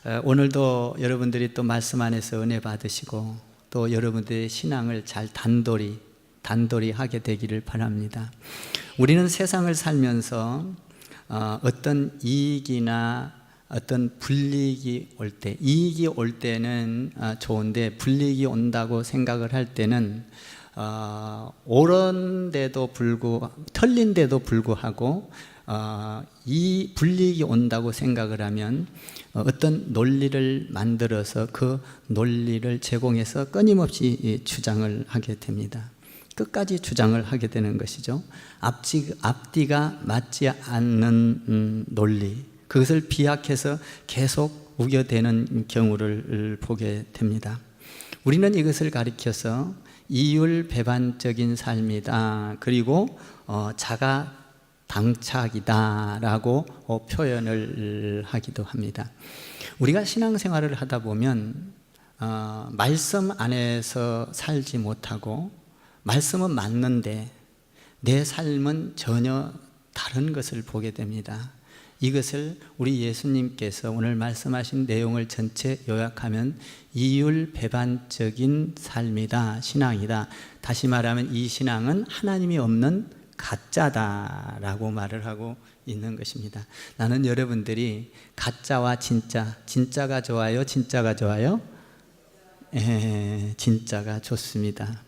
오늘도 여러분들이 또 말씀 안에서 은혜 받으시고 또 여러분들의 신앙을 잘 단돌이 하게 되기를 바랍니다. 우리는 세상을 살면서 어떤 이익이나 어떤 불이익이 올 때, 이익이 올 때는 좋은데 불이익이 온다고 생각을 할 때는 틀린데도 불구하고 이 불이익이 온다고 생각을 하면 어떤 논리를 만들어서 그 논리를 제공해서 끊임없이 주장을 하게 됩니다. 끝까지 주장을 하게 되는 것이죠. 앞뒤가 맞지 않는 논리, 그것을 비약해서 계속 우겨대는 경우를 보게 됩니다. 우리는 이것을 가리켜서 이율배반적인 삶이다, 그리고 자가당착이다라고 표현을 하기도 합니다. 우리가 신앙생활을 하다 보면 말씀 안에서 살지 못하고, 말씀은 맞는데 내 삶은 전혀 다른 것을 보게 됩니다. 이것을 우리 예수님께서 오늘 말씀하신 내용을 전체 요약하면 이율배반적인 삶이다, 신앙이다. 다시 말하면 이 신앙은 하나님이 없는 가짜다라고 말을 하고 있는 것입니다. 나는 여러분들이 가짜와 진짜가 좋아요? 진짜가 좋아요? 진짜가 좋습니다.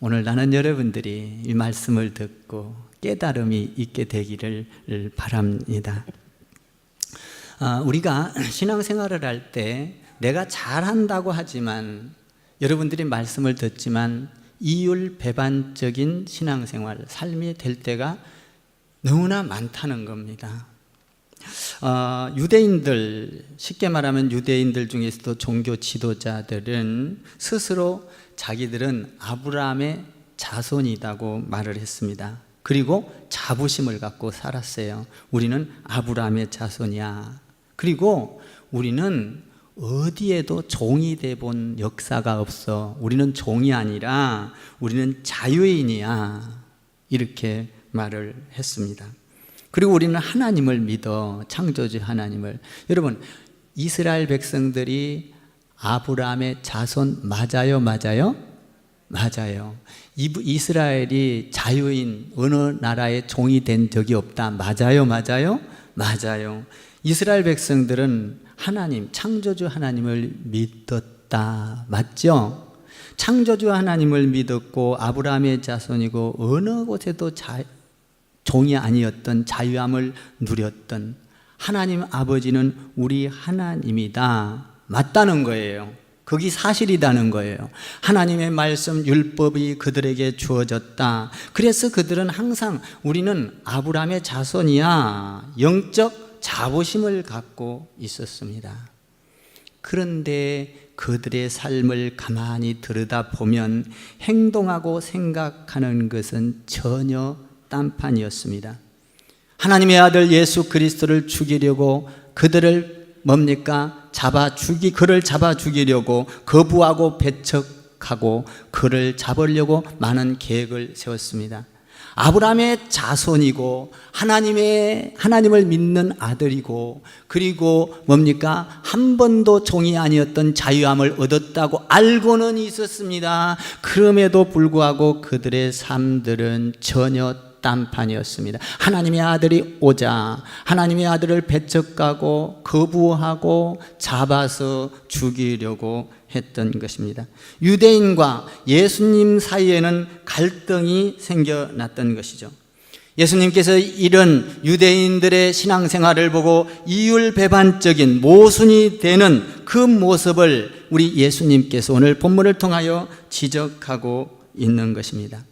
오늘 나는 여러분들이 이 말씀을 듣고 깨달음이 있게 되기를 바랍니다. 우리가 신앙생활을 할 때 내가 잘한다고 하지만, 여러분들이 말씀을 듣지만 이율배반적인 신앙생활, 삶이 될 때가 너무나 많다는 겁니다. 유대인들, 쉽게 말하면 유대인들 중에서도 종교 지도자들은 스스로 자기들은 아브라함의 자손이라고 말을 했습니다. 그리고 자부심을 갖고 살았어요. 우리는 아브라함의 자손이야. 그리고 우리는 어디에도 종이 돼 본 역사가 없어. 우리는 종이 아니라 우리는 자유인이야. 이렇게 말을 했습니다. 그리고 우리는 하나님을 믿어, 창조주 하나님을. 여러분, 이스라엘 백성들이 아브라함의 자손 맞아요? 맞아요? 맞아요. 이스라엘이 자유인, 어느 나라의 종이 된 적이 없다. 맞아요? 맞아요? 맞아요. 이스라엘 백성들은 하나님, 창조주 하나님을 믿었다. 맞죠? 창조주 하나님을 믿었고 아브라함의 자손이고 어느 곳에도 종이 아니었던, 자유함을 누렸던 하나님 아버지는 우리 하나님이다. 맞다는 거예요. 그게 사실이라는 거예요. 하나님의 말씀, 율법이 그들에게 주어졌다. 그래서 그들은 항상 우리는 아브라함의 자손이야, 영적 자부심을 갖고 있었습니다. 그런데 그들의 삶을 가만히 들여다보면 행동하고 생각하는 것은 전혀 딴판이었습니다. 하나님의 아들 예수 그리스도를 죽이려고 그들을 그를 잡아 죽이려고 거부하고 배척하고 그를 잡으려고 많은 계획을 세웠습니다. 아브라함의 자손이고 하나님을 믿는 아들이고, 그리고 한 번도 종이 아니었던 자유함을 얻었다고 알고는 있었습니다. 그럼에도 불구하고 그들의 삶들은 전혀 딴판이었습니다. 하나님의 아들이 오자 하나님의 아들을 배척하고 거부하고 잡아서 죽이려고 했던 것입니다. 유대인과 예수님 사이에는 갈등이 생겨났던 것이죠. 예수님께서 이런 유대인들의 신앙생활을 보고 이율배반적인 모순이 되는 그 모습을 우리 예수님께서 오늘 본문을 통하여 지적하고 있는 것입니다.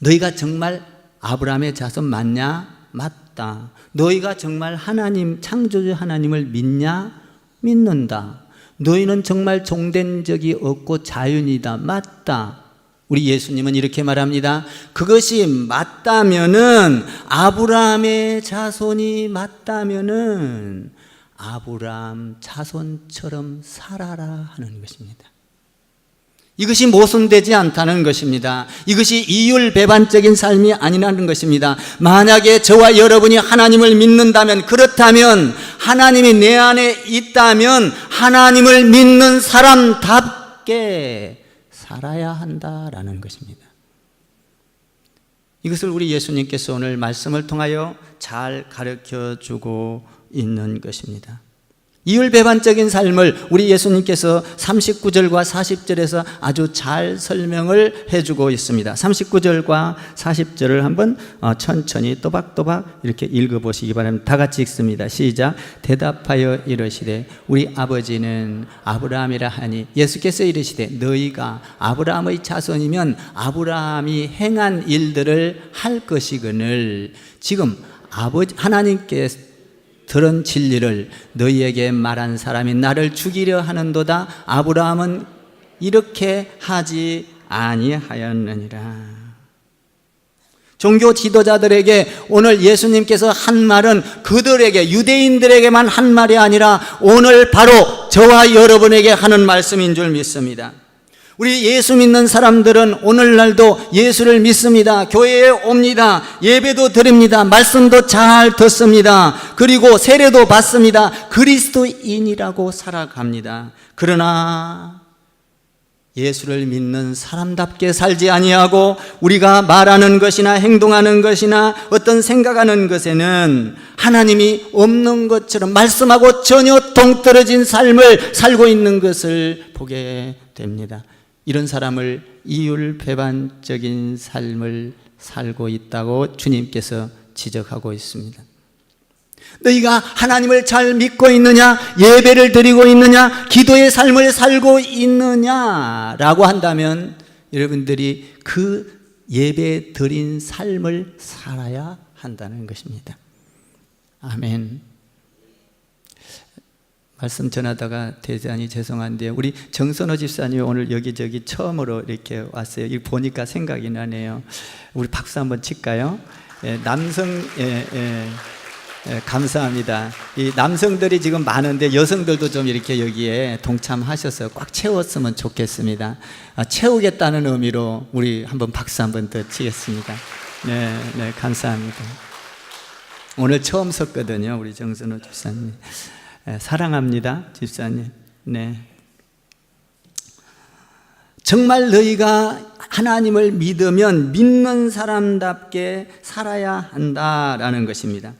너희가 정말 아브라함의 자손 맞냐? 맞다. 너희가 정말 하나님, 창조주 하나님을 믿냐? 믿는다. 너희는 정말 종된 적이 없고 자유이다. 맞다. 우리 예수님은 이렇게 말합니다. 그것이 맞다면은, 아브라함의 자손이 맞다면은 아브라함 자손처럼 살아라 하는 것입니다. 이것이 모순되지 않다는 것입니다. 이것이 이율배반적인 삶이 아니라는 것입니다. 만약에 저와 여러분이 하나님을 믿는다면, 그렇다면 하나님이 내 안에 있다면 하나님을 믿는 사람답게 살아야 한다라는 것입니다. 이것을 우리 예수님께서 오늘 말씀을 통하여 잘 가르쳐주고 있는 것입니다. 이율배반적인 삶을 우리 예수님께서 39절과 40절에서 아주 잘 설명을 해주고 있습니다. 39절과 40절을 한번 천천히 또박또박 이렇게 읽어보시기 바랍니다. 다 같이 읽습니다. 시작. 대답하여 이르시되 우리 아버지는 아브라함이라 하니, 예수께서 이르시되 너희가 아브라함의 자손이면 아브라함이 행한 일들을 할 것이거늘 지금 하나님께서 들은 진리를 너희에게 말한 사람이 나를 죽이려 하는도다. 아브라함은 이렇게 하지 아니하였느니라. 종교 지도자들에게 오늘 예수님께서 한 말은 그들에게, 유대인들에게만 한 말이 아니라 오늘 바로 저와 여러분에게 하는 말씀인 줄 믿습니다. 우리 예수 믿는 사람들은 오늘날도 예수를 믿습니다. 교회에 옵니다. 예배도 드립니다. 말씀도 잘 듣습니다. 그리고 세례도 받습니다. 그리스도인이라고 살아갑니다. 그러나 예수를 믿는 사람답게 살지 아니하고 우리가 말하는 것이나 행동하는 것이나 어떤 생각하는 것에는 하나님이 없는 것처럼 말씀하고 전혀 동떨어진 삶을 살고 있는 것을 보게 됩니다. 이런 사람을 이율배반적인 삶을 살고 있다고 주님께서 지적하고 있습니다. 너희가 하나님을 잘 믿고 있느냐, 예배를 드리고 있느냐, 기도의 삶을 살고 있느냐라고 한다면 여러분들이 그 예배 드린 삶을 살아야 한다는 것입니다. 아멘. 말씀 전하다가 대단히 죄송한데 우리 정선호 집사님 오늘 여기저기 처음으로 이렇게 왔어요. 이거 보니까 생각이 나네요. 우리 박수 한번 칠까요? 감사합니다. 이 남성들이 지금 많은데 여성들도 좀 이렇게 여기에 동참하셔서 꽉 채웠으면 좋겠습니다. 채우겠다는 의미로 우리 한번 박수 한번 더 치겠습니다. 네, 감사합니다. 오늘 처음 섰거든요, 우리 정선호 집사님. 사랑합니다, 집사님. 네. 정말 너희가 하나님을 믿으면 믿는 사람답게 살아야 한다라는 것입니다.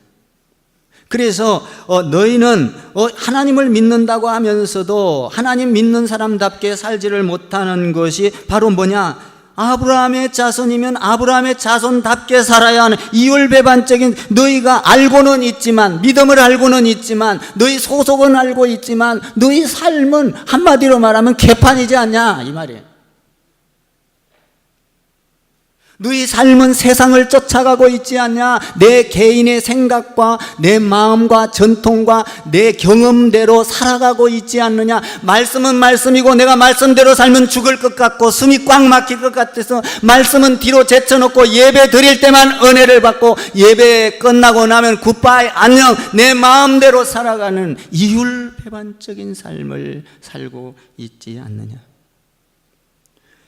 그래서 너희는 하나님을 믿는다고 하면서도 하나님 믿는 사람답게 살지를 못하는 것이 바로 뭐냐? 아브라함의 자손이면 아브라함의 자손답게 살아야 하는 이율배반적인, 너희가 알고는 있지만, 믿음을 알고는 있지만, 너희 소속은 알고 있지만 너희 삶은 한마디로 말하면 개판이지 않냐 이 말이에요. 너희 삶은 세상을 쫓아가고 있지 않냐? 내 개인의 생각과 내 마음과 전통과 내 경험대로 살아가고 있지 않느냐? 말씀은 말씀이고 내가 말씀대로 살면 죽을 것 같고 숨이 꽉 막힐 것 같아서 말씀은 뒤로 제쳐놓고 예배 드릴 때만 은혜를 받고 예배 끝나고 나면 굿바이 안녕, 내 마음대로 살아가는 이율배반적인 삶을 살고 있지 않느냐?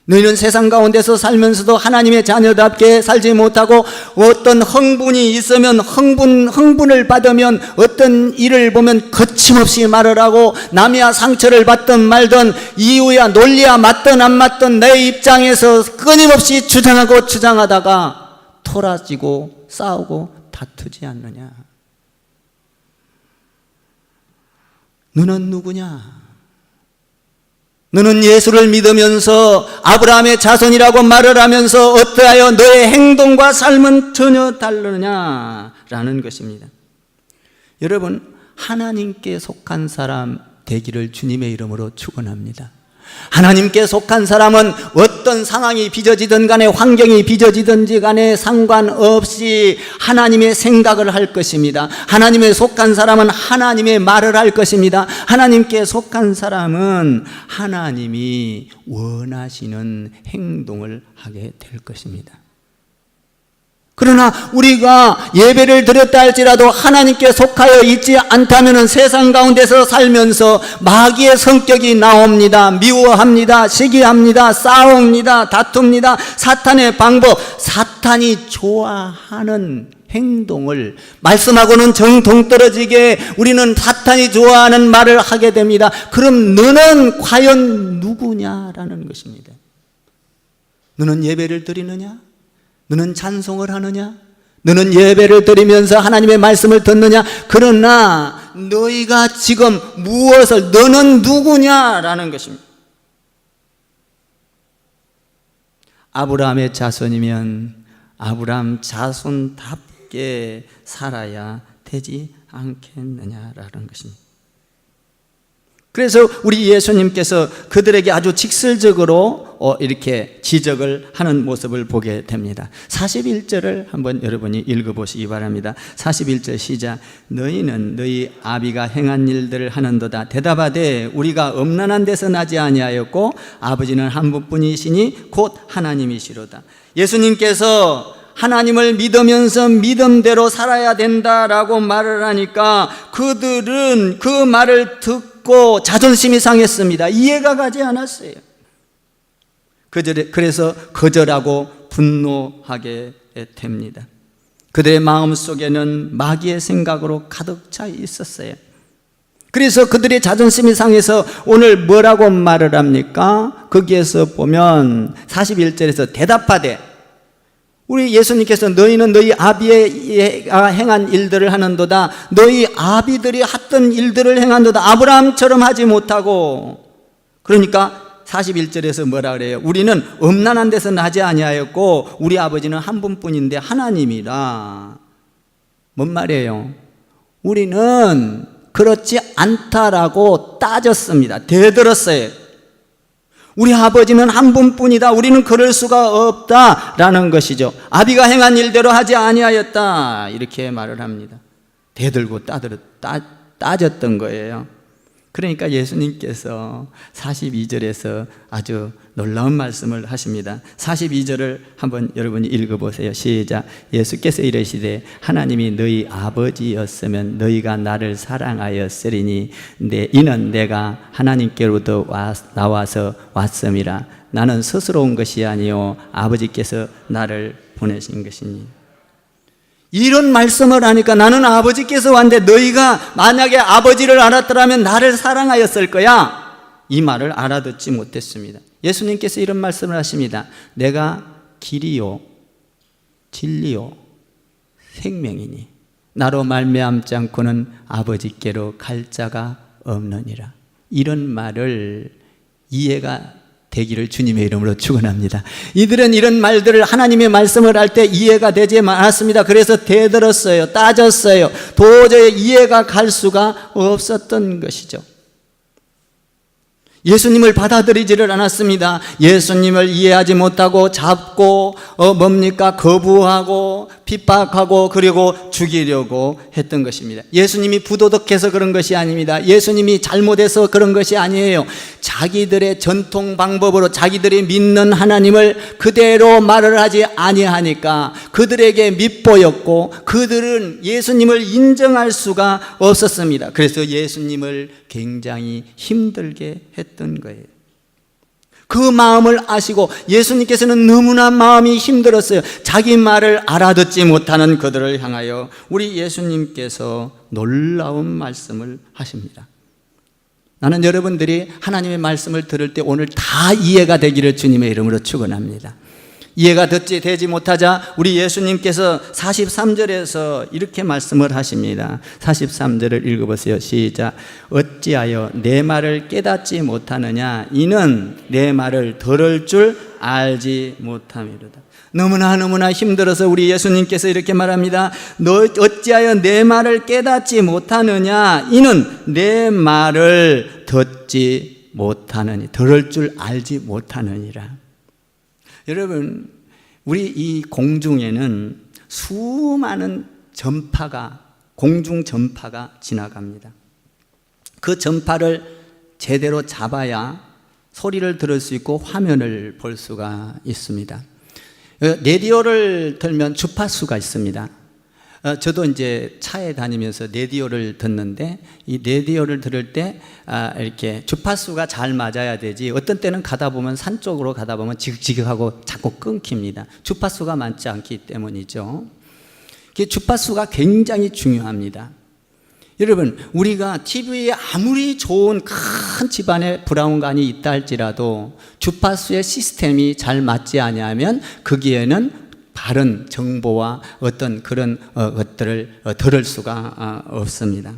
너희는 세상 가운데서 살면서도 하나님의 자녀답게 살지 못하고 어떤 흥분이 있으면 흥분을 받으면 어떤 일을 보면 거침없이 말을 하고 남이야 상처를 받든 말든 이유야 논리야 맞든 안 맞든 내 입장에서 끊임없이 주장하다가 토라지고 싸우고 다투지 않느냐? 너는 누구냐? 너는 예수를 믿으면서 아브라함의 자손이라고 말을 하면서 어떠하여 너의 행동과 삶은 전혀 다르냐라는 것입니다. 여러분, 하나님께 속한 사람 되기를 주님의 이름으로 축원합니다. 하나님께 속한 사람은 어떤 상황이 빚어지든 간에 환경이 빚어지든지 간에 상관없이 하나님의 생각을 할 것입니다. 하나님에 속한 사람은 하나님의 말을 할 것입니다. 하나님께 속한 사람은 하나님이 원하시는 행동을 하게 될 것입니다. 그러나 우리가 예배를 드렸다 할지라도 하나님께 속하여 있지 않다면 세상 가운데서 살면서 마귀의 성격이 나옵니다. 미워합니다. 시기합니다. 싸웁니다. 다툽니다. 사탄의 방법, 사탄이 좋아하는 행동을 말씀하고는 정동떨어지게 우리는 사탄이 좋아하는 말을 하게 됩니다. 그럼 너는 과연 누구냐라는 것입니다. 너는 예배를 드리느냐? 너는 찬송을 하느냐? 너는 예배를 드리면서 하나님의 말씀을 듣느냐? 그러나 너희가 지금 무엇을, 너는 누구냐라는 것입니다. 아브라함의 자손이면 아브라함 자손답게 살아야 되지 않겠느냐라는 것입니다. 그래서 우리 예수님께서 그들에게 아주 직설적으로 이렇게 지적을 하는 모습을 보게 됩니다. 41절을 한번 여러분이 읽어보시기 바랍니다. 41절 시작. 너희는 너희 아비가 행한 일들을 하는도다. 대답하되 우리가 음란한 데서 나지 아니하였고 아버지는 한 분뿐이시니 곧 하나님이시로다. 예수님께서 하나님을 믿으면서 믿음대로 살아야 된다라고 말을 하니까 그들은 그 말을 듣고 자존심이 상했습니다. 이해가 가지 않았어요. 그래서 거절하고 분노하게 됩니다. 그들의 마음속에는 마귀의 생각으로 가득 차 있었어요. 그래서 그들의 자존심이 상해서 오늘 뭐라고 말을 합니까? 거기에서 보면 41절에서 대답하되, 우리 예수님께서 너희는 너희 아비가 행한 일들을 하는도다. 너희 아비들이 했던 일들을 행한도다. 아브라함처럼 하지 못하고. 그러니까 41절에서 뭐라 그래요? 우리는 음란한 데서 나지 아니하였고 우리 아버지는 한 분뿐인데 하나님이라. 뭔 말이에요? 우리는 그렇지 않다라고 따졌습니다. 대들었어요. 우리 아버지는 한 분뿐이다. 우리는 그럴 수가 없다라는 것이죠. 아비가 행한 일대로 하지 아니하였다. 이렇게 말을 합니다. 대들고 따졌던 거예요. 그러니까 예수님께서 42절에서 아주 놀라운 말씀을 하십니다. 42절을 한번 여러분이 읽어보세요. 시작. 예수께서 이르시되 하나님이 너희 아버지였으면 너희가 나를 사랑하였으리니 이는 내가 하나님께로부터 나와서 왔음이라. 나는 스스로 온 것이 아니요 아버지께서 나를 보내신 것이니. 이런 말씀을 하니까 나는 아버지께서 왔는데 너희가 만약에 아버지를 알았더라면 나를 사랑하였을 거야. 이 말을 알아듣지 못했습니다. 예수님께서 이런 말씀을 하십니다. 내가 길이요 진리요 생명이니 나로 말미암지 않고는 아버지께로 갈 자가 없느니라. 이런 말을 이해가 되기를 주님의 이름으로 축원합니다. 이들은 이런 말들을 하나님의 말씀을 할 때 이해가 되지 않았습니다. 그래서 대들었어요. 따졌어요. 도저히 이해가 갈 수가 없었던 것이죠. 예수님을 받아들이지를 않았습니다. 예수님을 이해하지 못하고 잡고 거부하고 핍박하고 그리고 죽이려고 했던 것입니다. 예수님이 부도덕해서 그런 것이 아닙니다. 예수님이 잘못해서 그런 것이 아니에요. 자기들의 전통 방법으로 자기들이 믿는 하나님을 그대로 말을 하지 아니하니까 그들에게 밉보였고 그들은 예수님을 인정할 수가 없었습니다. 그래서 예수님을 굉장히 힘들게 했던 거예요. 그 마음을 아시고 예수님께서는 너무나 마음이 힘들었어요. 자기 말을 알아듣지 못하는 그들을 향하여 우리 예수님께서 놀라운 말씀을 하십니다. 나는 여러분들이 하나님의 말씀을 들을 때 오늘 다 이해가 되기를 주님의 이름으로 축원합니다. 이해가 되지 못하자 우리 예수님께서 43절에서 이렇게 말씀을 하십니다. 43절을 읽어보세요. 시작. 어찌하여 내 말을 깨닫지 못하느냐? 이는 내 말을 들을 줄 알지 못함이로다. 너무나 힘들어서 우리 예수님께서 이렇게 말합니다. 너 어찌하여 내 말을 깨닫지 못하느냐? 이는 내 말을 듣지 못하느니, 들을 줄 알지 못하느니라. 여러분, 우리 이 공중에는 수많은 공중 전파가 지나갑니다. 그 전파를 제대로 잡아야 소리를 들을 수 있고 화면을 볼 수가 있습니다. 라디오를 들면 주파수가 있습니다. 저도 이제 차에 다니면서 라디오를 듣는데, 이 라디오를 들을 때 이렇게 주파수가 잘 맞아야 되지, 어떤 때는 가다 보면 산 쪽으로 가다 보면 지긋지긋하고 자꾸 끊깁니다. 주파수가 맞지 않기 때문이죠. 주파수가 굉장히 중요합니다. 여러분, 우리가 TV에 아무리 좋은 큰 집안에 브라운관이 있다 할지라도 주파수의 시스템이 잘 맞지 않으면 거기에는 바른 정보와 어떤 그런 것들을 들을 수가 없습니다.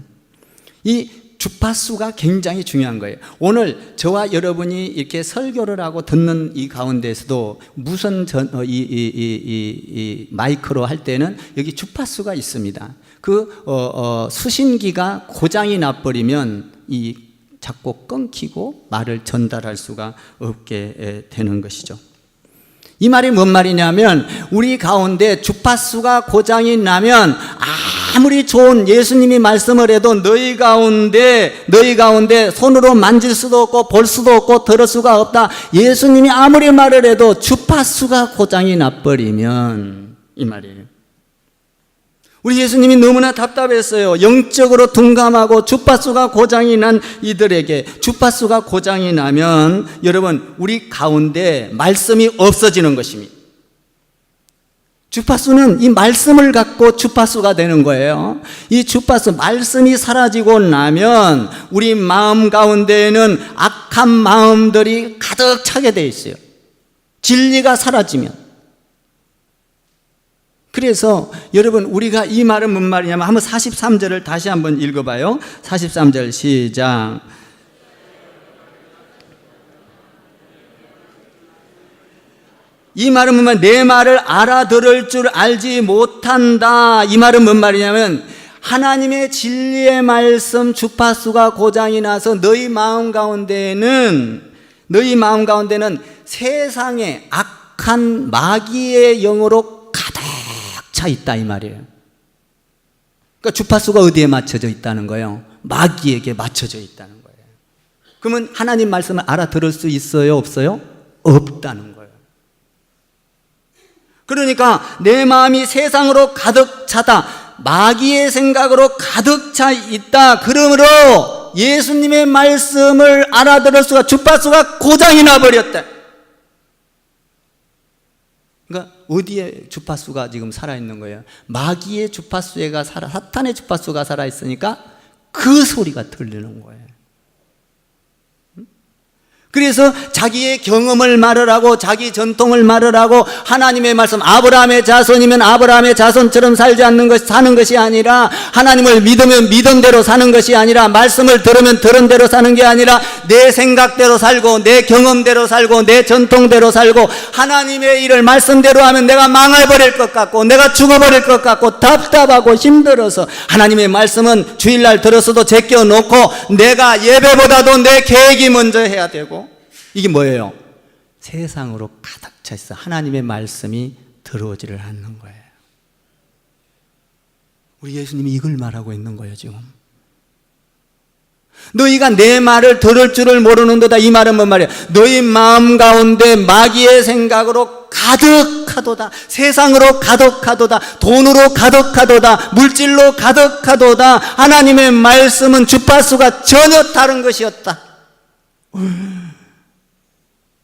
이 주파수가 굉장히 중요한 거예요. 오늘 저와 여러분이 이렇게 설교를 하고 듣는 이 가운데서도 무선 마이크로 할 때는 여기 주파수가 있습니다. 수신기가 고장이 나버리면 자꾸 끊기고 말을 전달할 수가 없게 되는 것이죠. 이 말이 뭔 말이냐면, 우리 가운데 주파수가 고장이 나면 아무리 좋은 예수님이 말씀을 해도 너희 가운데 손으로 만질 수도 없고 볼 수도 없고 들을 수가 없다. 예수님이 아무리 말을 해도 주파수가 고장이 나버리면, 이 말이에요. 우리 예수님이 너무나 답답했어요. 영적으로 둔감하고 주파수가 고장이 난 이들에게. 주파수가 고장이 나면 여러분, 우리 가운데 말씀이 없어지는 것입니다. 주파수는 이 말씀을 갖고 주파수가 되는 거예요. 이 주파수, 말씀이 사라지고 나면 우리 마음 가운데에는 악한 마음들이 가득 차게 돼 있어요. 진리가 사라지면. 그래서 여러분, 우리가 이 말은 뭔 말이냐면, 한번 43절을 다시 한번 읽어봐요. 43절 시작. 이 말은 뭔 말? 내 말을 알아들을 줄 알지 못한다. 이 말은 뭔 말이냐면, 하나님의 진리의 말씀 주파수가 고장이 나서 너희 마음 가운데는 세상의 악한 마귀의 영으로 가득 차 있다, 이 말이에요. 그러니까 주파수가 어디에 맞춰져 있다는 거예요? 마귀에게 맞춰져 있다는 거예요. 그러면 하나님 말씀을 알아들을 수 있어요, 없어요? 없다는 거예요. 그러니까 내 마음이 세상으로 가득 차다, 마귀의 생각으로 가득 차 있다. 그러므로 예수님의 말씀을 알아들을 수가, 주파수가 고장이 나버렸다. 그러니까 어디에 주파수가 지금 살아있는 거예요? 마귀의 주파수가 사탄의 주파수가 살아있으니까 그 소리가 들리는 거예요. 그래서 자기의 경험을 말을 하고 자기 전통을 말을 하고, 하나님의 말씀, 아브라함의 자손이면 아브라함의 자손처럼 사는 것이 아니라, 하나님을 믿으면 믿음대로 사는 것이 아니라, 말씀을 들으면 들은 대로 사는 게 아니라, 내 생각대로 살고 내 경험대로 살고 내 전통대로 살고, 하나님의 일을 말씀대로 하면 내가 망해버릴 것 같고 내가 죽어버릴 것 같고 답답하고 힘들어서, 하나님의 말씀은 주일날 들었어도 제껴놓고 내가 예배보다도 내 계획이 먼저 해야 되고, 이게 뭐예요? 세상으로 가득 차 있어. 하나님의 말씀이 들어오지를 않는 거예요. 우리 예수님이 이걸 말하고 있는 거예요, 지금. 너희가 내 말을 들을 줄을 모르는도다. 이 말은 뭔 말이야? 너희 마음 가운데 마귀의 생각으로 가득하도다. 세상으로 가득하도다. 돈으로 가득하도다. 물질로 가득하도다. 하나님의 말씀은 주파수가 전혀 다른 것이었다.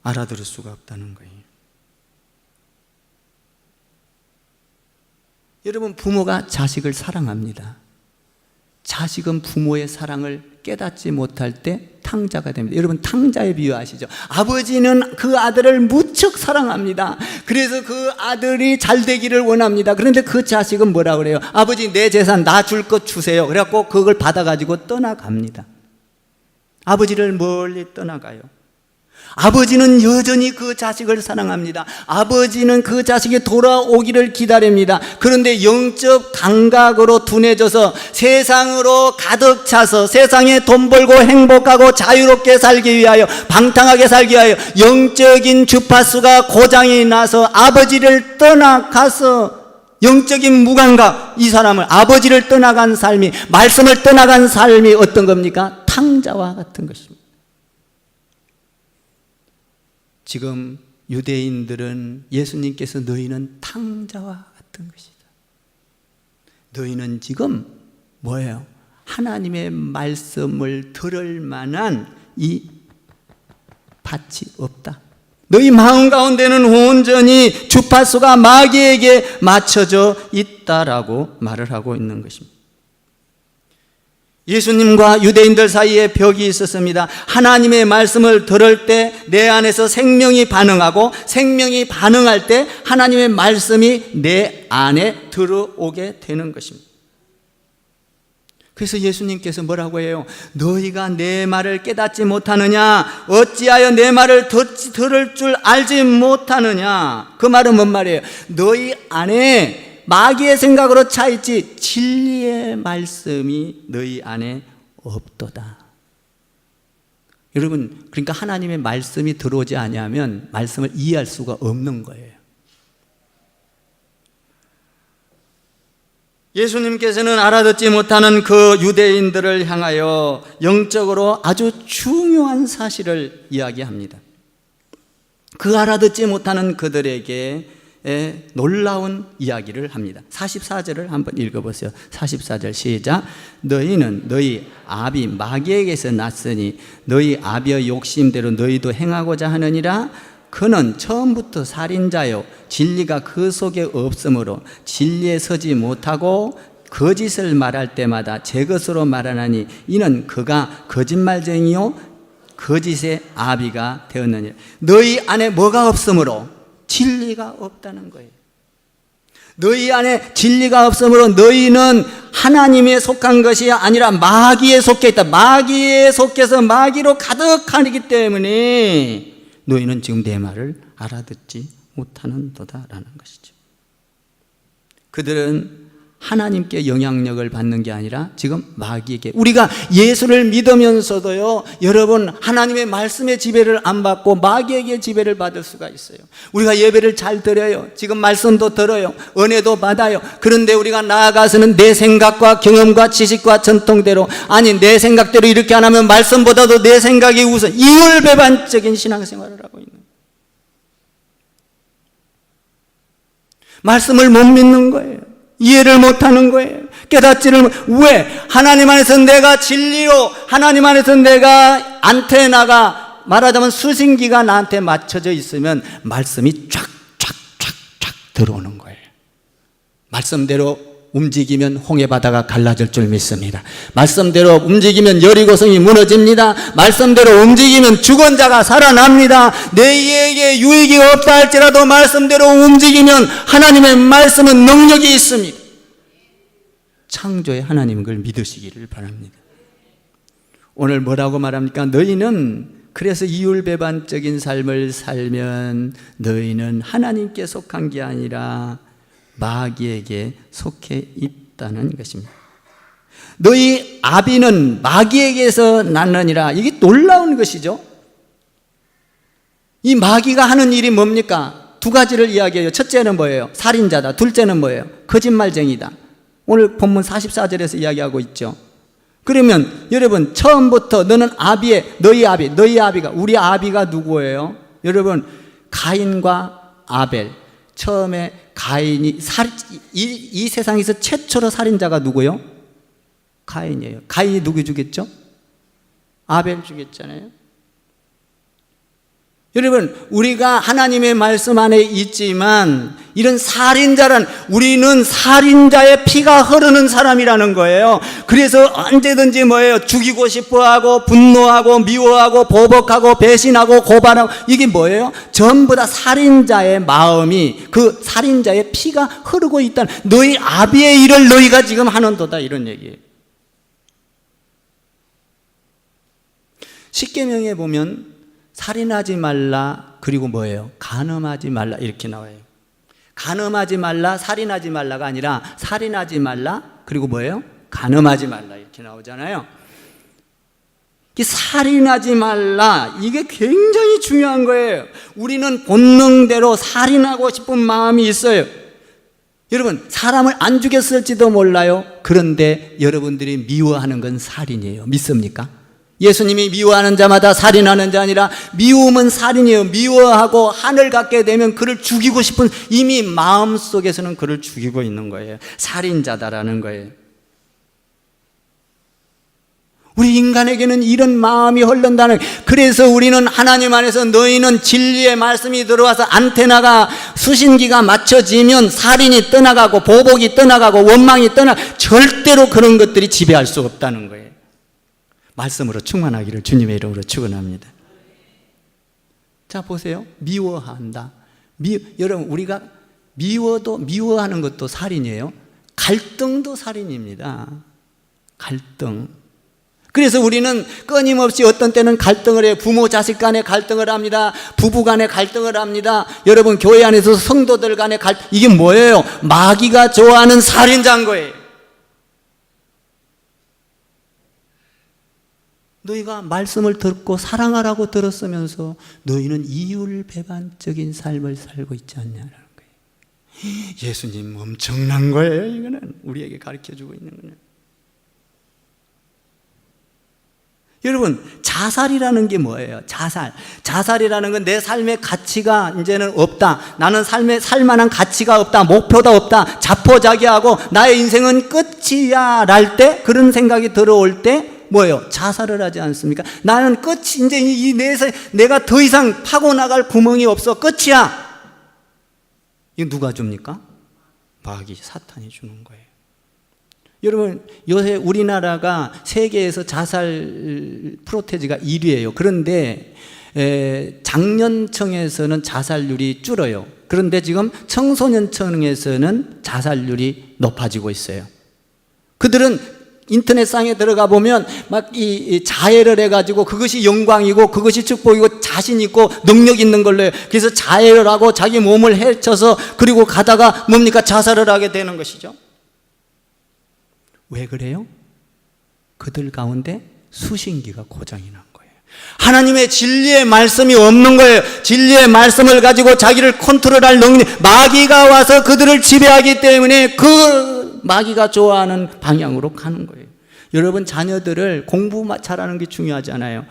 알아들을 수가 없다는 거예요. 여러분, 부모가 자식을 사랑합니다. 자식은 부모의 사랑을 깨닫지 못할 때 탕자가 됩니다. 여러분, 탕자의 비유 아시죠? 아버지는 그 아들을 무척 사랑합니다. 그래서 그 아들이 잘 되기를 원합니다. 그런데 그 자식은 뭐라 그래요? 아버지, 내 재산 나 줄 것 주세요. 그래갖고 그걸 받아가지고 떠나갑니다. 아버지를 멀리 떠나가요. 아버지는 여전히 그 자식을 사랑합니다. 아버지는 그 자식이 돌아오기를 기다립니다. 그런데 영적 감각으로 둔해져서 세상으로 가득 차서 세상에 돈 벌고 행복하고 자유롭게 살기 위하여, 방탕하게 살기 위하여 영적인 주파수가 고장이 나서 아버지를 떠나가서 영적인 무감각, 이 사람을, 아버지를 떠나간 삶이, 말씀을 떠나간 삶이 어떤 겁니까? 탕자와 같은 것입니다. 지금 유대인들은 예수님께서 너희는 탕자와 같은 것이다. 너희는 지금 뭐예요? 하나님의 말씀을 들을 만한 이 밭이 없다. 너희 마음 가운데는 온전히 주파수가 마귀에게 맞춰져 있다라고 말을 하고 있는 것입니다. 예수님과 유대인들 사이에 벽이 있었습니다. 하나님의 말씀을 들을 때 내 안에서 생명이 반응하고, 생명이 반응할 때 하나님의 말씀이 내 안에 들어오게 되는 것입니다. 그래서 예수님께서 뭐라고 해요? 너희가 내 말을 깨닫지 못하느냐? 어찌하여 내 말을 들을 줄 알지 못하느냐? 그 말은 뭔 말이에요? 너희 안에 마귀의 생각으로 차있지 진리의 말씀이 너희 안에 없도다. 여러분, 그러니까 하나님의 말씀이 들어오지 아니하면 말씀을 이해할 수가 없는 거예요. 예수님께서는 알아듣지 못하는 그 유대인들을 향하여 영적으로 아주 중요한 사실을 이야기합니다. 그 알아듣지 못하는 그들에게 놀라운 이야기를 합니다. 44절을 한번 읽어보세요. 44절 시작. 너희는 너희 아비 마귀에게서 났으니 너희 아비의 욕심대로 너희도 행하고자 하느니라. 그는 처음부터 살인자요 진리가 그 속에 없으므로 진리에 서지 못하고 거짓을 말할 때마다 제 것으로 말하나니 이는 그가 거짓말쟁이요 거짓의 아비가 되었느니라. 너희 안에 뭐가 없으므로? 진리가 없다는 거예요. 너희 안에 진리가 없으므로 너희는 하나님에 속한 것이 아니라 마귀에 속해 있다. 마귀에 속해서 마귀로 가득하기 때문에 너희는 지금 내 말을 알아듣지 못하는 도다라는 것이죠. 그들은 하나님께 영향력을 받는 게 아니라 지금 마귀에게, 우리가 예수를 믿으면서도요, 여러분 하나님의 말씀의 지배를 안 받고 마귀에게 지배를 받을 수가 있어요. 우리가 예배를 잘 드려요. 지금 말씀도 들어요. 은혜도 받아요. 그런데 우리가 나아가서는 내 생각과 경험과 지식과 전통대로, 아니 내 생각대로 이렇게 안 하면 말씀보다도 내 생각이 우선, 이율배반적인 신앙생활을 하고 있는 거예요. 말씀을 못 믿는 거예요. 이해를 못하는 거예요. 깨닫지를 왜? 하나님 안에서 내가 진리로, 하나님 안에서 내가 안테나가, 말하자면 수신기가 나한테 맞춰져 있으면 말씀이 쫙쫙쫙쫙 들어오는 거예요. 말씀대로 움직이면 홍해바다가 갈라질 줄 믿습니다. 말씀대로 움직이면 여리고성이 무너집니다. 말씀대로 움직이면 죽은 자가 살아납니다. 내에게 유익이 없다 할지라도 말씀대로 움직이면 하나님의 말씀은 능력이 있습니다. 창조의 하나님은 그걸 믿으시기를 바랍니다. 오늘 뭐라고 말합니까? 너희는 그래서 이율배반적인 삶을 살면 너희는 하나님께 속한 게 아니라 마귀에게 속해 있다는 것입니다. 너희 아비는 마귀에게서 났느니라. 이게 놀라운 것이죠. 이 마귀가 하는 일이 뭡니까? 두 가지를 이야기해요. 첫째는 뭐예요? 살인자다. 둘째는 뭐예요? 거짓말쟁이다. 오늘 본문 44절에서 이야기하고 있죠. 그러면 여러분, 처음부터 너는 아비의, 너희 아비가, 우리 아비가 누구예요? 여러분, 가인과 아벨. 처음에 가인이 이 세상에서 최초로 살인자가 누구요? 가인이에요. 가인이 누구 죽였죠? 아벨 죽였잖아요. 여러분, 우리가 하나님의 말씀 안에 있지만 이런 살인자란, 우리는 살인자의 피가 흐르는 사람이라는 거예요. 그래서 언제든지 뭐예요? 죽이고 싶어하고, 분노하고, 미워하고, 보복하고, 배신하고, 고발하고, 이게 뭐예요? 전부 다 살인자의 마음이, 그 살인자의 피가 흐르고 있다는, 너희 아비의 일을 너희가 지금 하는도다, 이런 얘기예요. 십계명에 보면 살인하지 말라, 그리고 뭐예요? 간음하지 말라, 이렇게 나와요. 간음하지 말라, 살인하지 말라가 아니라 살인하지 말라, 그리고 뭐예요? 간음하지 말라, 이렇게 나오잖아요. 이 살인하지 말라, 이게 굉장히 중요한 거예요. 우리는 본능대로 살인하고 싶은 마음이 있어요. 여러분, 사람을 안 죽였을지도 몰라요. 그런데 여러분들이 미워하는 건 살인이에요. 믿습니까? 예수님이 미워하는 자마다 살인하는 자 아니라, 미움은 살인이에요. 미워하고 한을 갖게 되면 그를 죽이고 싶은, 이미 마음속에서는 그를 죽이고 있는 거예요. 살인자다라는 거예요. 우리 인간에게는 이런 마음이 흘른다는, 그래서 우리는 하나님 안에서 너희는 진리의 말씀이 들어와서 안테나가, 수신기가 맞춰지면 살인이 떠나가고 보복이 떠나가고 원망이 절대로 그런 것들이 지배할 수 없다는 거예요. 말씀으로 충만하기를 주님의 이름으로 축원합니다. 자, 보세요. 미워한다. 여러분, 우리가 미워하는 것도 살인이에요. 갈등도 살인입니다. 갈등. 그래서 우리는 끊임없이 어떤 때는 갈등을 해요. 부모 자식 간에 갈등을 합니다. 부부 간에 갈등을 합니다. 여러분, 교회 안에서 성도들 간에 이게 뭐예요? 마귀가 좋아하는 살인자인 거예요. 너희가 말씀을 듣고 사랑하라고 들었으면서 너희는 이율배반적인 삶을 살고 있지 않냐는 거예요. 예수님 엄청난 거예요. 이거는 우리에게 가르쳐주고 있는 거예요. 여러분, 자살이라는 게 뭐예요? 자살이라는 건 내 삶의 가치가 이제는 없다. 나는 살 만한 가치가 없다. 목표도 없다. 자포자기하고 나의 인생은 끝이야 랄 때, 그런 생각이 들어올 때 뭐예요? 자살을 하지 않습니까? 나는 끝이, 이제 내가 더 이상 파고나갈 구멍이 없어. 끝이야. 이거 누가 줍니까? 마귀, 사탄이 주는 거예요. 여러분, 요새 우리나라가 세계에서 자살 프로테지가 1위예요. 그런데 장년층에서는 자살률이 줄어요. 그런데 지금 청소년층에서는 자살률이 높아지고 있어요. 그들은 인터넷상에 들어가 보면 막 이 자해를 해가지고 그것이 영광이고 그것이 축복이고 자신 있고 능력 있는 걸로 해요. 그래서 자해를 하고 자기 몸을 해쳐서, 그리고 가다가 뭡니까? 자살을 하게 되는 것이죠. 왜 그래요? 그들 가운데 수신기가 고장이 난 거예요. 하나님의 진리의 말씀이 없는 거예요. 진리의 말씀을 가지고 자기를 컨트롤할 능력, 마귀가 와서 그들을 지배하기 때문에 그 마귀가 좋아하는 방향으로 가는 거예요. 여러분, 자녀들을 공부 잘하는 게 중요하지 않아요.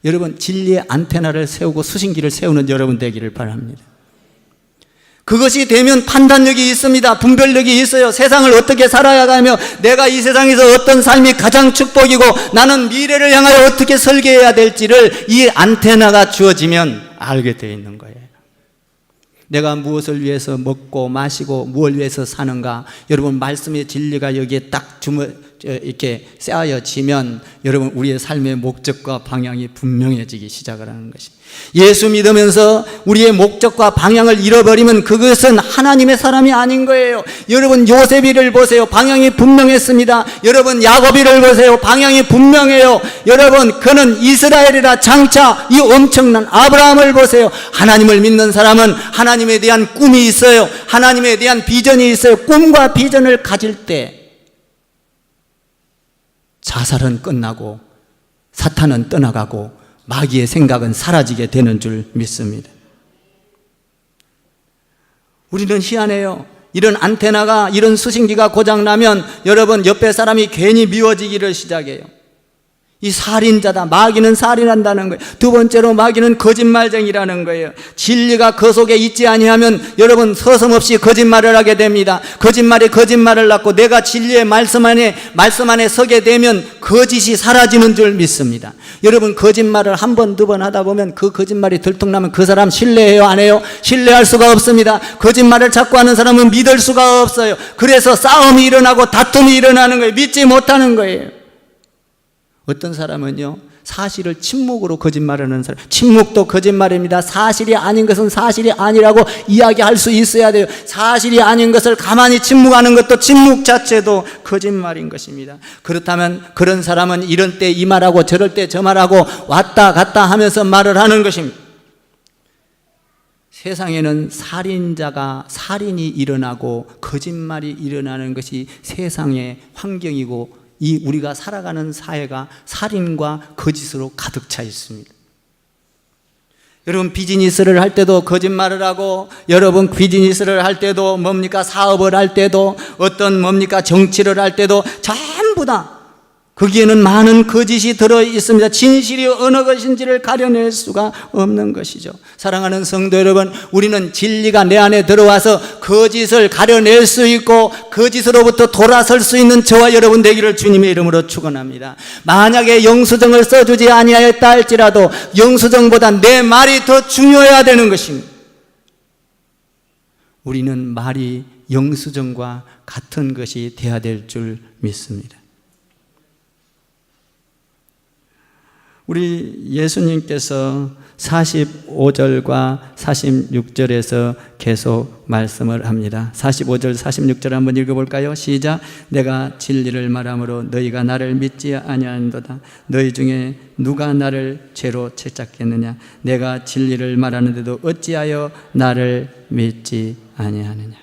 여러분, 진리의 안테나를 세우고 수신기를 세우는 여러분 되기를 바랍니다. 그것이 되면 판단력이 있습니다. 분별력이 있어요. 세상을 어떻게 살아야 하며, 내가 이 세상에서 어떤 삶이 가장 축복이고 나는 미래를 향하여 어떻게 설계해야 될지를 이 안테나가 주어지면 알게 되어 있는 거예요. 내가 무엇을 위해서 먹고 마시고 무엇을 위해서 사는가, 여러분, 말씀의 진리가 여기에 딱 이렇게 쌓여지면 여러분, 우리의 삶의 목적과 방향이 분명해지기 시작을 하는 것입니다. 예수 믿으면서 우리의 목적과 방향을 잃어버리면 그것은 하나님의 사람이 아닌 거예요. 여러분, 요셉이를 보세요. 방향이 분명했습니다. 여러분, 야곱이를 보세요. 방향이 분명해요. 여러분, 그는 이스라엘이라 장차 이 엄청난 아브라함을 보세요. 하나님을 믿는 사람은 하나님에 대한 꿈이 있어요. 하나님에 대한 비전이 있어요. 꿈과 비전을 가질 때 자살은 끝나고 사탄은 떠나가고 마귀의 생각은 사라지게 되는 줄 믿습니다. 우리는 희한해요. 이런 안테나가, 이런 수신기가 고장나면 여러분, 옆에 사람이 괜히 미워지기를 시작해요. 이 살인자다. 마귀는 살인한다는 거예요. 두 번째로 마귀는 거짓말쟁이라는 거예요. 진리가 그 속에 있지 아니하면 여러분, 서슴없이 거짓말을 하게 됩니다. 거짓말이 거짓말을 낳고, 내가 진리의 말씀 안에 서게 되면 거짓이 사라지는 줄 믿습니다. 여러분, 거짓말을 한 번, 두 번 하다 보면 그 거짓말이 들통나면 그 사람 신뢰해요, 안 해요? 신뢰할 수가 없습니다. 거짓말을 자꾸 하는 사람은 믿을 수가 없어요. 그래서 싸움이 일어나고 다툼이 일어나는 거예요. 믿지 못하는 거예요. 어떤 사람은요, 사실을 침묵으로 거짓말하는 사람, 침묵도 거짓말입니다. 사실이 아닌 것은 사실이 아니라고 이야기할 수 있어야 돼요. 사실이 아닌 것을 가만히 침묵하는 것도, 침묵 자체도 거짓말인 것입니다. 그렇다면 그런 사람은 이런 때 이 말하고 저럴 때 저 말하고 왔다 갔다 하면서 말을 하는 것입니다. 세상에는 살인이 일어나고 거짓말이 일어나는 것이 세상의 환경이고, 이 우리가 살아가는 사회가 살인과 거짓으로 가득 차 있습니다. 여러분, 비즈니스를 할 때도 거짓말을 하고, 여러분, 비즈니스를 할 때도 뭡니까? 사업을 할 때도, 어떤 뭡니까? 정치를 할 때도 전부 다 거기에는 많은 거짓이 들어 있습니다. 진실이 어느 것인지를 가려낼 수가 없는 것이죠. 사랑하는 성도 여러분, 우리는 진리가 내 안에 들어와서 거짓을 가려낼 수 있고 거짓으로부터 돌아설 수 있는 저와 여러분 되기를 주님의 이름으로 축원합니다. 만약에 영수증을 써주지 아니하였다 할지라도 영수증보다 내 말이 더 중요해야 되는 것입니다. 우리는 말이 영수증과 같은 것이 되어야 될 줄 믿습니다. 우리 예수님께서 45절과 46절에서 계속 말씀을 합니다. 45절, 46절 한번 읽어볼까요? 시작. 내가 진리를 말함으로 너희가 나를 믿지 아니하는도다. 너희 중에 누가 나를 죄로 채찍겠느냐? 내가 진리를 말하는데도 어찌하여 나를 믿지 아니하느냐?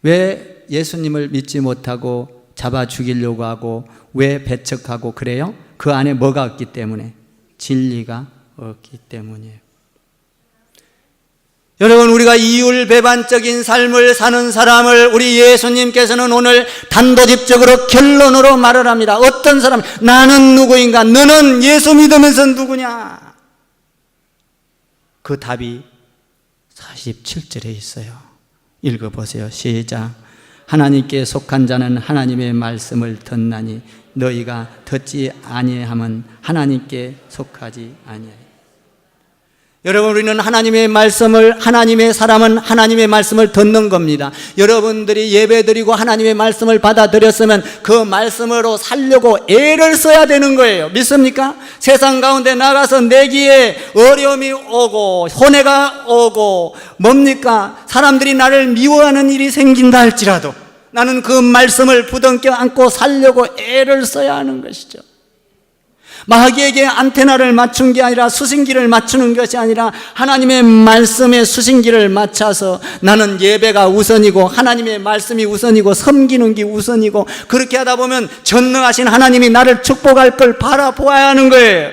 왜 예수님을 믿지 못하고 잡아 죽이려고 하고 왜 배척하고 그래요? 그 안에 뭐가 없기 때문에? 진리가 없기 때문이에요. 여러분, 우리가 이율배반적인 삶을 사는 사람을 우리 예수님께서는 오늘 단도직적으로 결론으로 말을 합니다. 어떤 사람, 나는 누구인가? 너는 예수 믿으면서 누구냐? 그 답이 47절에 있어요. 읽어보세요. 시작. 하나님께 속한 자는 하나님의 말씀을 듣나니 너희가 듣지 아니함은 하나님께 속하지 아니하니. 여러분, 우리는 하나님의 말씀을, 하나님의 사람은 하나님의 말씀을 듣는 겁니다. 여러분들이 예배드리고 하나님의 말씀을 받아들였으면 그 말씀으로 살려고 애를 써야 되는 거예요. 믿습니까? 세상 가운데 나가서 내기에 어려움이 오고 손해가 오고 뭡니까? 사람들이 나를 미워하는 일이 생긴다 할지라도 나는 그 말씀을 부둥켜 안고 살려고 애를 써야 하는 것이죠. 마귀에게 안테나를 맞춘 게 아니라 수신기를 맞추는 것이 아니라 하나님의 말씀에 수신기를 맞춰서 나는 예배가 우선이고 하나님의 말씀이 우선이고 섬기는 게 우선이고 그렇게 하다 보면 전능하신 하나님이 나를 축복할 걸 바라보아야 하는 거예요.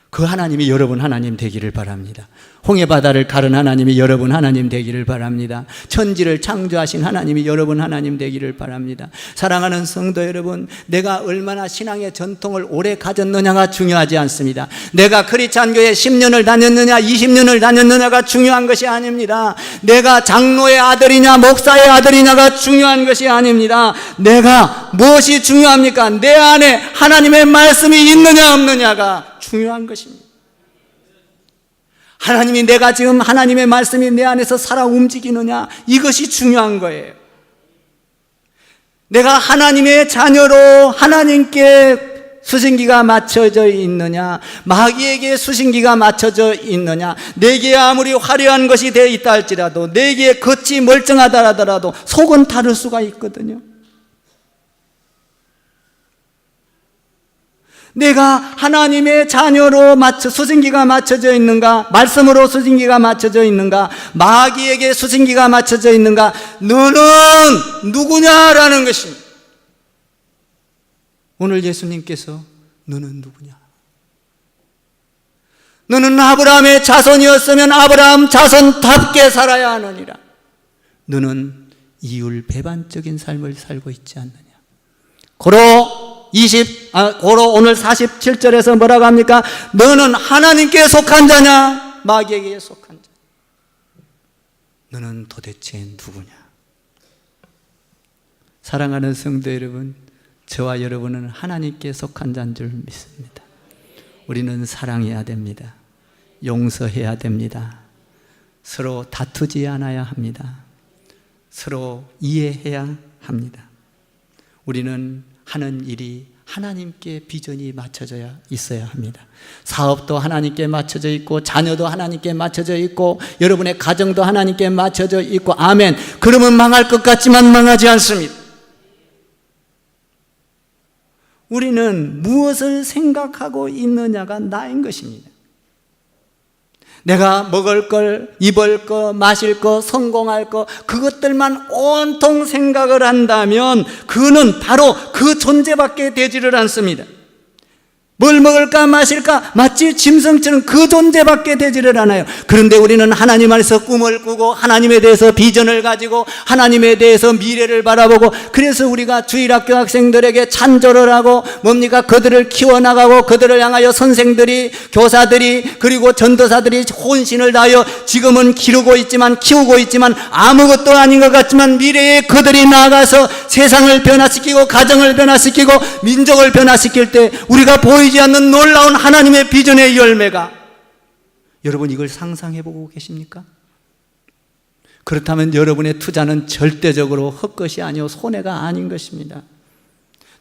그 하나님이 여러분 하나님 되기를 바랍니다. 홍해바다를 가른 하나님이 여러분 하나님 되기를 바랍니다. 천지를 창조하신 하나님이 여러분 하나님 되기를 바랍니다. 사랑하는 성도 여러분, 내가 얼마나 신앙의 전통을 오래 가졌느냐가 중요하지 않습니다. 내가 크리스찬 교회 10년을 다녔느냐 20년을 다녔느냐가 중요한 것이 아닙니다. 내가 장로의 아들이냐 목사의 아들이냐가 중요한 것이 아닙니다. 내가 무엇이 중요합니까? 내 안에 하나님의 말씀이 있느냐 없느냐가 중요한 것입니다. 하나님이 내가 지금 하나님의 말씀이 내 안에서 살아 움직이느냐, 이것이 중요한 거예요. 내가 하나님의 자녀로 하나님께 수신기가 맞춰져 있느냐, 마귀에게 수신기가 맞춰져 있느냐, 내게 아무리 화려한 것이 되어 있다 할지라도, 내게 겉이 멀쩡하다 하더라도 속은 다를 수가 있거든요. 내가 하나님의 자녀로 수신기가 맞춰져 있는가? 말씀으로 수신기가 맞춰져 있는가? 마귀에게 수신기가 맞춰져 있는가? 너는 누구냐라는 것입니다. 오늘 예수님께서 너는 누구냐? 너는 아브라함의 자손이었으면 아브라함 자손답게 살아야 하느니라. 너는 이율배반적인 삶을 살고 있지 않느냐? 고로 오늘 47절에서 뭐라고 합니까? 너는 하나님께 속한 자냐? 마귀에게 속한 자. 너는 도대체 누구냐? 사랑하는 성도 여러분, 저와 여러분은 하나님께 속한 자인 줄 믿습니다. 우리는 사랑해야 됩니다. 용서해야 됩니다. 서로 다투지 않아야 합니다. 서로 이해해야 합니다. 우리는 하는 일이 하나님께 비전이 맞춰져야 있어야 합니다. 사업도 하나님께 맞춰져 있고 자녀도 하나님께 맞춰져 있고 여러분의 가정도 하나님께 맞춰져 있고 아멘. 그러면 망할 것 같지만 망하지 않습니다. 우리는 무엇을 생각하고 있느냐가 나인 것입니다. 내가 먹을 걸, 입을 거, 마실 거, 성공할 거 그것들만 온통 생각을 한다면 그는 바로 그 존재밖에 되지를 않습니다. 뭘 먹을까 마실까 마치 짐승처럼 그 존재밖에 되지를 않아요. 그런데 우리는 하나님 안에서 꿈을 꾸고 하나님에 대해서 비전을 가지고 하나님에 대해서 미래를 바라보고, 그래서 우리가 주일학교 학생들에게 찬조를 하고 뭡니까? 그들을 키워나가고 그들을 향하여 선생들이, 교사들이, 그리고 전도사들이 혼신을 다하여 지금은 키우고 있지만 아무것도 아닌 것 같지만 미래에 그들이 나아가서 세상을 변화시키고 가정을 변화시키고 민족을 변화시킬 때 우리가 보이지 않는 놀라운 하나님의 비전의 열매가, 여러분 이걸 상상해보고 계십니까? 그렇다면 여러분의 투자는 절대적으로 헛것이 아니요 손해가 아닌 것입니다.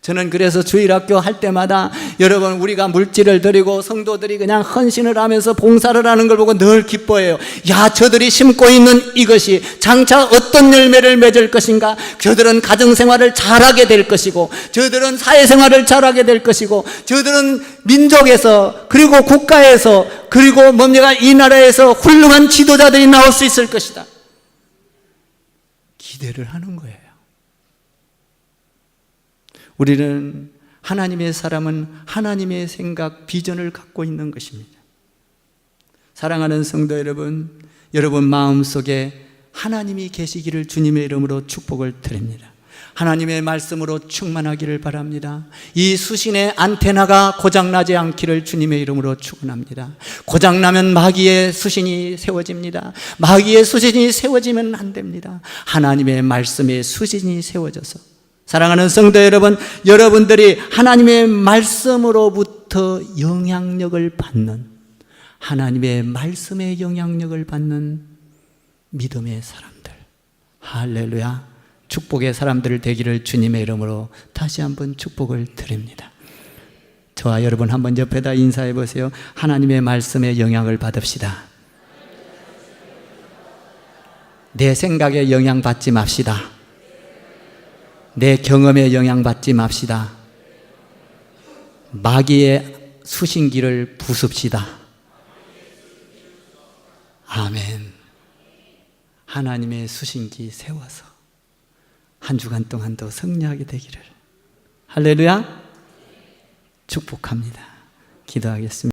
저는 그래서 주일학교 할 때마다 여러분 우리가 물질을 드리고 성도들이 그냥 헌신을 하면서 봉사를 하는 걸 보고 늘 기뻐해요. 야, 저들이 심고 있는 이것이 장차 어떤 열매를 맺을 것인가? 저들은 가정생활을 잘하게 될 것이고, 저들은 사회생활을 잘하게 될 것이고, 저들은 민족에서 그리고 국가에서 그리고 뭡니까? 이 나라에서 훌륭한 지도자들이 나올 수 있을 것이다. 기대를 하는 거예요. 우리는 하나님의 사람은 하나님의 생각, 비전을 갖고 있는 것입니다. 사랑하는 성도 여러분, 여러분 마음속에 하나님이 계시기를 주님의 이름으로 축복을 드립니다. 하나님의 말씀으로 충만하기를 바랍니다. 이 수신의 안테나가 고장나지 않기를 주님의 이름으로 축원합니다. 고장나면 마귀의 수신이 세워집니다. 마귀의 수신이 세워지면 안 됩니다. 하나님의 말씀의 수신이 세워져서, 사랑하는 성도 여러분, 여러분들이 하나님의 말씀으로부터 영향력을 받는, 하나님의 말씀의 영향력을 받는 믿음의 사람들, 할렐루야, 축복의 사람들 되기를 주님의 이름으로 다시 한번 축복을 드립니다. 저와 여러분 한번 옆에다 인사해 보세요. 하나님의 말씀의 영향을 받읍시다. 내 생각에 영향받지 맙시다. 내 경험에 영향받지 맙시다. 마귀의 수신기를 부숩시다. 아멘. 하나님의 수신기 세워서 한 주간 동안도 승리하게 되기를, 할렐루야, 축복합니다. 기도하겠습니다.